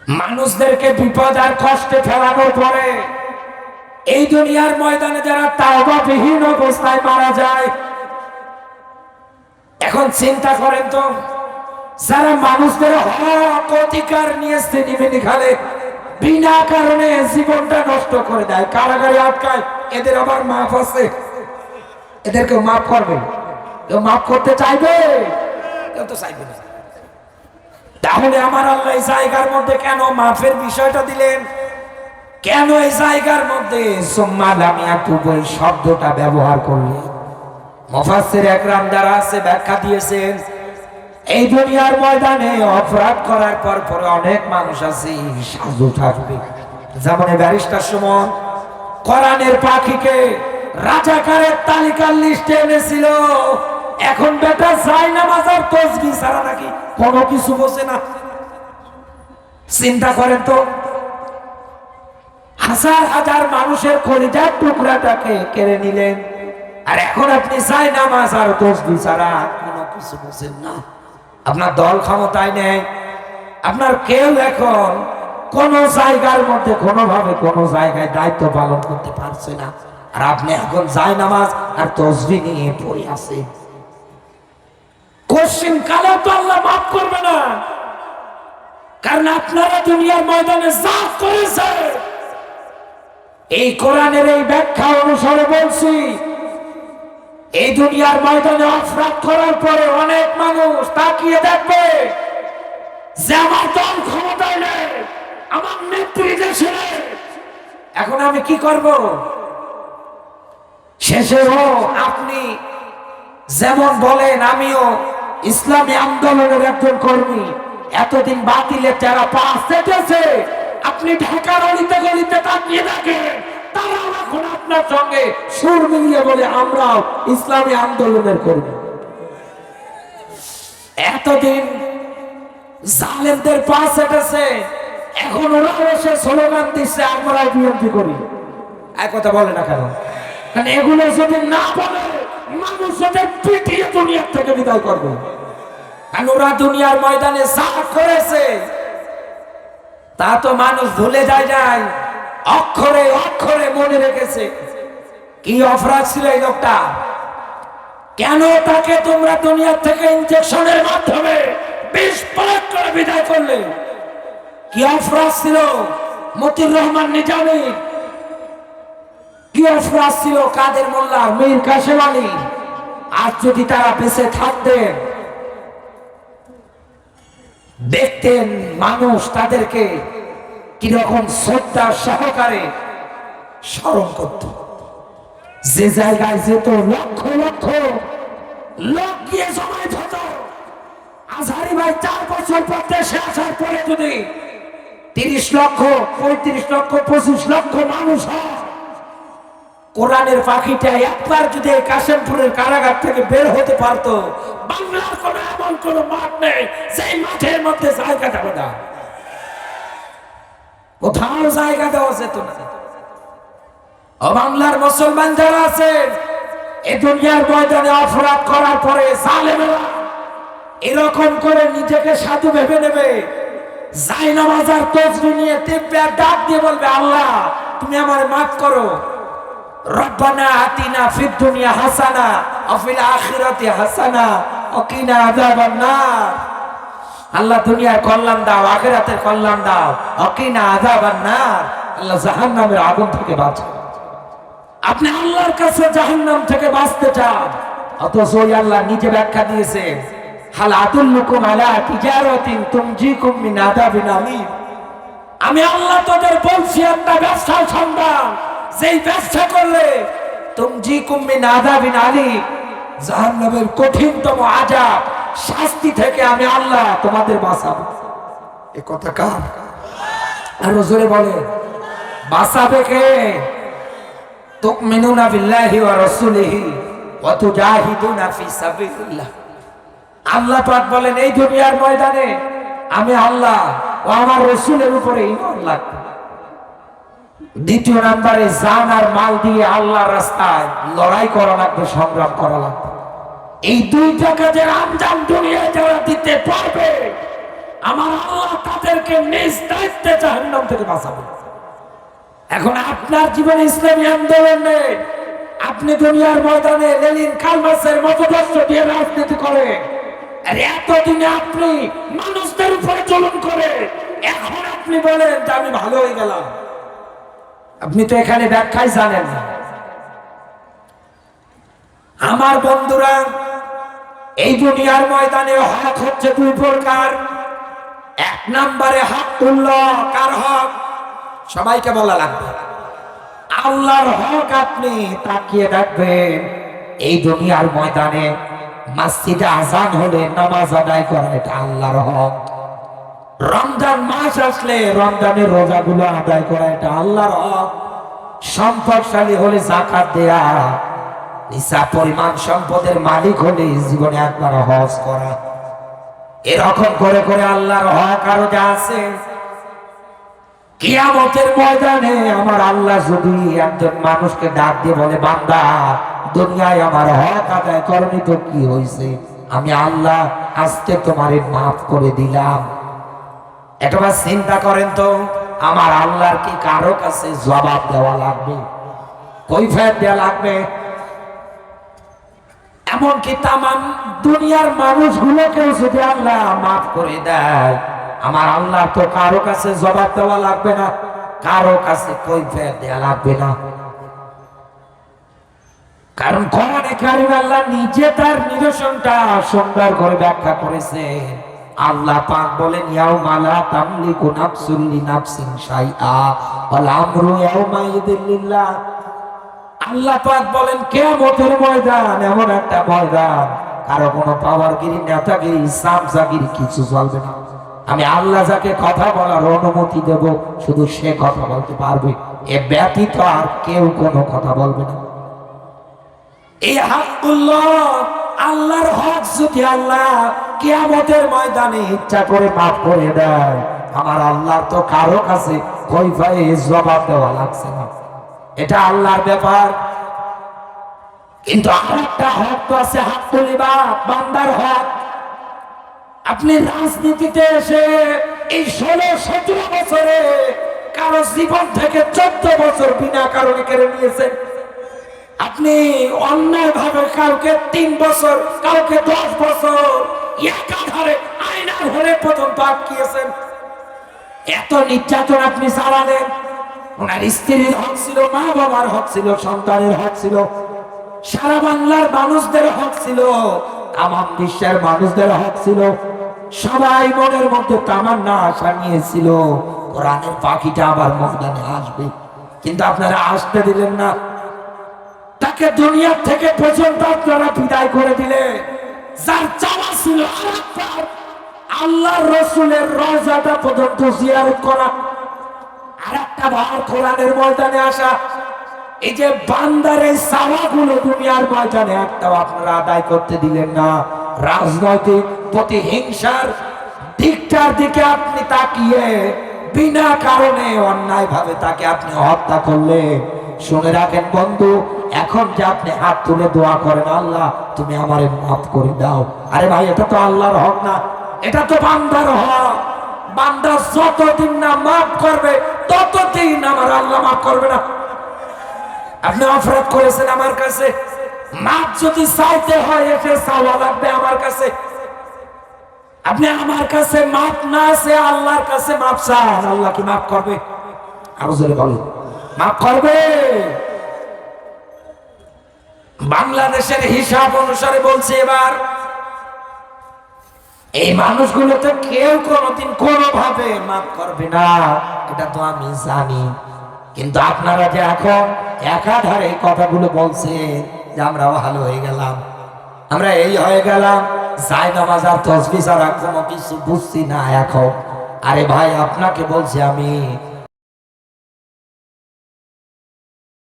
মানুষদেরকে বিপদ আর কষ্টে ফেলানোর পরে এই দুনিয়ার ময়দানে যারা তাওবাবিহীন অবস্থায় মারা যায়, এখন চিন্তা করেন তো, যারা মানুষদের হক অধিকার নিয়ে সিনেমিনি খালে বিনা কারণে জীবনটা নষ্ট করে দেয়, কারাগারে আটকায়, এদের আবার মাফ আছে? এদেরকে মাফ করবে? কেউ মাফ করতে চাইবে? কেউ তো চাইবে না। তাহলে আমার আল্লাহ এই জায়গার মধ্যে কেন মাফের বিষয়টা দিলেন? কেন এই জায়গার মধ্যে সুম্মা লাম ইয়াতুবু এই শব্দটা ব্যবহার করলেন? মুফাসসির একরাম যারা আছে ব্যাখ্যা দিয়েছেন, এই দুনিয়ার ময়দানে অপরাধ করার পর পরে অনেক মানুষ আছে সাজু থাকবে। যেমন ব্যারিস্টার সুমন কোরআনের পাখিকে রাজাকারের তালিকার লিস্টে এনেছিল, এখন বেটা যায় নামাজ আর তাসবিহ ছাড়া নাকি কোনো কিছু বোঝে না। চিন্তা করেন তো, হাজার হাজার মানুষের কলিজার টুকরাটাকে কেড়ে নিলেন, আর এখন আপনি যায় নামাজ আর তাসবিহ ছাড়া কোনো কিছু বোঝেন না। আপনার দল ক্ষমতায় নেই, আপনার কেউ এখন কোন জায়গার মধ্যে কোনোভাবে কোনো জায়গায় দায়িত্ব পালন করতে পারছে না, আর আপনি এখন যায় নামাজ আর তাসবিহ নিয়ে পড়ে আছেন। কোশ্চিন কালে তো আল্লাহ মাফ করবে না, কারণ আপনারা দুনিয়ার ময়দানে যা করেছে, এই কোরআনের এই ব্যাখ্যা অনুসারে বলছি, এই দুনিয়ার ময়দানে অপরাধ করার পরে অনেক মানুষ তাকিয়ে দেখবে যে আমার দল ক্ষমতায় নেই, আমার নেত্রী দেশে নেই, এখন আমি কি করব? শেষে আপনি যেমন বলেন আমিও ইসলামী আন্দোলনের একজন কর্মী, এতদিন বাতিলের যারা পাশ চেটেছে, আপনি ঢাকার অলিতে গলিতে তাকিয়ে দেখেন, তারা এখন আপনার সঙ্গে সুর মিলিয়ে বলে আমরাও ইসলামী আন্দোলনের কর্মী। এতদিন জালেমদের পাশ চেটেছে, এখন ওরা এসে স্লোগান দিচ্ছে আমরাও বিএনপি করি। এক কথা বলে না কেন? কারণ এগুলো যদি না বলে মানুষ ওদের পিটিয়ে দুনিয়ার থেকে বিদায় করবে। কারণ ওরা দুনিয়ার ময়দানে যা করেছে তা তো মানুষ ভুলে যায় নাই, অক্ষরে অক্ষরে মনে রেখেছে। কি অপরাধ ছিল এই লোকটা? কেন তাকে তোমরা দুনিয়ার থেকে ইনজেকশনের মাধ্যমে বিষ প্রয়োগ করে বিদায় করলে? কি অপরাধ ছিল মতিউর রহমান নিজামী? কি অপরাধ ছিল কাদের মোল্লা, মীর কাসেম আলী? আজ যদি তারা বেঁচে থাকতেন, দেখতেন মানুষ তাদেরকে কিরকম শ্রদ্ধা সহকারে স্মরণ করত। যে জায়গায় যেত লক্ষ লক্ষ লোক গিয়ে জমায়েত হতো। আজহারি ভাই 4 বছর পর দেশে আসার পরে যদি 30 লক্ষ, 35 লক্ষ, 25 লক্ষ মানুষ হয়, কোরআনের পাখিটা একবার যদি কাশিমপুরের কারাগার থেকে বের হতে পারতো, বাংলার কোন এমন কোন মাঠ নেই সেই মাঠের মধ্যে জায়গা দেবে না, কোথাও জায়গা দেওয়া যেত না। ও বাংলার মুসলমান যারা আছেন, এই দুনিয়ার ময়দানে অপরাধ করার পরে জালেমেরা এরকম করে নিজেকে সাধু ভেবে নেবে, যায় নামাজ আর তাসবিহ নিয়ে টেপে আর ডাক দিয়ে বলবে আল্লাহ তুমি আমারে মাফ করো, রব্বানা আতিনা ফিদ দুনিয়া হাসানা ওয়া ফিল আখিরাতি হাসানা ওয়া কিনা আযাবান নার। আল্লাহ দুনিয়ার কল্যাণ দাও, আখিরাতের কল্যাণ দাও, ওয়া কিনা আযাবান নার। আল্লাহ জাহান্নামের আগুন থেকে বাঁচাও। আপনি আল্লাহর কাছে জাহান্নাম থেকে বাঁচতে চান, অথচ ওই আল্লাহ নিজে ব্যাখ্যা দিয়েছেন, হাল আদুল্লুকুম আলা তিজারাতিন তুনজিকুম মিন আযাবিন আলীম। আমি আল্লাহ তোদের বলছি একটা ব্যবসার সন্ধান, যেই ব্যবসা করলে তুনজিকুম মিন আযাবিন আলীম, জাহান্নামের কঠিনতম আযাব শাস্তি থেকে আমি আল্লাহ তোমাদের বাঁচাবো। এই কথা কার? আর জোরে বলে বাঁচাবে কে? তুমিনুনা বিল্লাহি ওয়া রাসূলিহি ওয়া তুজাহিদুনা ফি সাবিলিল্লাহ। আল্লাহ পাক বলেন এই দুনিয়ার ময়দানে আমি আল্লাহ ও আমার রাসূলের উপরে ঈমান রাখবো। দ্বিতীয় নম্বরে জান আর মাল দিয়ে আল্লাহর রাস্তায় লড়াই করা লাগবে, সংগ্রাম করা লাগবে। এই দুইটা কাজের আঞ্জাম দুনিয়ায় যারা দিতে পারবে আমার আল্লাহ তাদেরকে নিজ দায়িত্বে জাহান্নাম থেকে বাঁচাবে। এখন আপনার জীবনে ইসলামী আন্দোলন নেই, আপনি দুনিয়ার ময়দানে লেনিন কালমাসের মতদর্শ দিয়ে রাজনীতি করে, আর এতদিনে আপনি মানুষদের উপরে জুলুম করে এখন আপনি বলেন যে আমি ভালো হয়ে গেলাম। আপনি তো এখানে ব্যাখ্যাই জানেন না। আমার বন্ধুরা, এই দুনিয়ার ময়দানে হক হচ্ছে দুই প্রকার। এক নম্বরে হকুল্লাহ, কার হক? সবাইকে বলা লাগবে। আল্লাহর হক আপনি তাকিয়ে রাখবেন। এই দুনিয়ার ময়দানে মসজিদে আযান হলে নামাজ আদায় করা, এটা আল্লাহর হক। রমজান মাস আসলে রমজানের রোজাগুলো আদায় করা, এটা আল্লাহর হক। সম্পদশালী হলে যাকাত দেয়া, নিসাব পরিমাণ সম্পদের মালিক হলে জীবনে একবার হজ করা, এরকম করে করে আল্লাহর হক আরো যা আছে। কিয়ামতের ময়দানে আমার আল্লাহ যদি একজন মানুষকে ডাক দিয়ে বলে, বান্দা দুনিয়ায় আমার হক আদায় করনি তো কি হয়েছে, আমি আল্লাহ আজকে তোমারে মাফ করে দিলাম। একবার চিন্তা করেন তো, আমার আল্লাহর কি কারো কাছে জবাব দেওয়া লাগবে, কৈফিয়ত দেওয়া লাগবে? এমনকি তামাম দুনিয়ার মানুষগুলোকেও যদি আল্লাহ মাফ করে দেয়, আমার আল্লাহ তো কারো কাছে জবাব দেওয়া লাগবে না, কারো কাছে কৈফিয়ত দেওয়া লাগবে না। কারণ কোরআনে কারীম আল্লাহ নিজে তার নিদর্শনটা সুন্দর করে ব্যাখ্যা করেছে। আল্লাহ পাক বলেন, ইয়াউমা লা তামলিকু নাফসুন লিনাফসিন শাইআ ওয়াল আমরু ইয়াউমাইযিন লিল্লাহ। আল্লাহ পাক বলেন, কিয়ামতের ময়দান এমন একটা ময়দান, কারো কোনো পাওয়ারগিরি, নেতাগিরি, সামসাগিরি কিছু চলবে না। আমি আল্লাহ যাকে কথা বলার অনুমতি দেব, শুধু সে কথা বলতে পারবে, এ ব্যতীত আর কেউ কোনো কথা বলবে না। এই হকুল্লাহ, আল্লাহর হক যদি আল্লাহ কিয়ামতের ময়দানে ইচ্ছা করে মাফ করে দেয়, আমার আল্লাহর তো কারো কাছে কৈফিয়ত জবাব দেওয়া লাগছে না, এটা আল্লাহর ব্যাপার। কিন্তু আরেকটা হক তো আছে, হকুল ইবাদ, বান্দার হক। আপনি রাজনীতিতে এসে এই 16-17 বছরে কারো জীবন থেকে 14 বছর বিনা কারণে কেড়ে নিয়েছেন। আপনি অন্যায় ভাবে কাউকে 3 বছর, কাউকে 10 বছর একাধারে আয়নার ঘরে পর্যন্ত আটকিয়েছেন। এত নির্যাতন আপনি চালালেন। ওনার স্ত্রীর হক ছিল, মা বাবার হক ছিল, সন্তানের হক ছিল, সারা বাংলার মানুষদের হক ছিল, তামাম বিশ্বের মানুষদের হক ছিল। সবাই মনের মধ্যে তামান্না আশা নিয়েছিল কোরআনের পাখিটা আবার ময়দানে আসবে, কিন্তু আপনারা আসতে দিলেন না। তাকে দুনিয়া থেকে পর্যন্ত আপনারা বিদায় করে দিলেন। যার চাওয়া ছিল আল্লাহর রাসূলের রওজাটা পর্যন্ত জিয়ারত করা, আরেকটা বার কোরআনের ময়দানে আসা, এই যে বান্দারের চাওয়াগুলো দুনিয়ার ময়দানে একটাও আপনারা আদায় করতে দিলেন না। রাজনৈতিক প্রতিহিংসার দিকটার দিকে আপনি তাকিয়ে বিনা কারণে অন্যায় ভাবে তাকে আপনি হত্যা করলেন। শুনে রাখেন বন্ধু, এখন যে আপনি হাত তুলে দোয়া করেন, আল্লাহ তুমি আমারে মাফ করে দাও, আরে ভাই এটা তো আল্লাহর হক না, এটা তো বান্দার হক। বান্দা যতদিন না মাফ করবে ততদিন আমার আল্লাহ মাফ করবে না। আপনি অপরাধ করেছেন আমার কাছে, মাফ যদি চাইতে হয় এসে চাওয়া লাগবে আমার কাছে। আপনি আমার কাছে মাফ না চেয়ে আল্লাহর কাছে মাফ চান, আল্লাহ কি মাফ করবে? আরো জোরে বলেন, মাফ করবে? বাংলাদেশের হিসাব অনুসারে বলছে, এবার এই মানুষগুলোতে কেউ কোনোদিন কোনোভাবে মাফ করবে না, এটা তো আমি জানি। কিন্তু আপনারা যে এখন একাধারে কথাগুলো বলছেন যে আমরা ভালো হয়ে গেলাম, আমরা এই হয়ে গেলাম, যাই নামাজ আর তসবিহ আর কোনো কিছু বুঝছি না এখন। আরে ভাই আপনাকে বলছি আমি,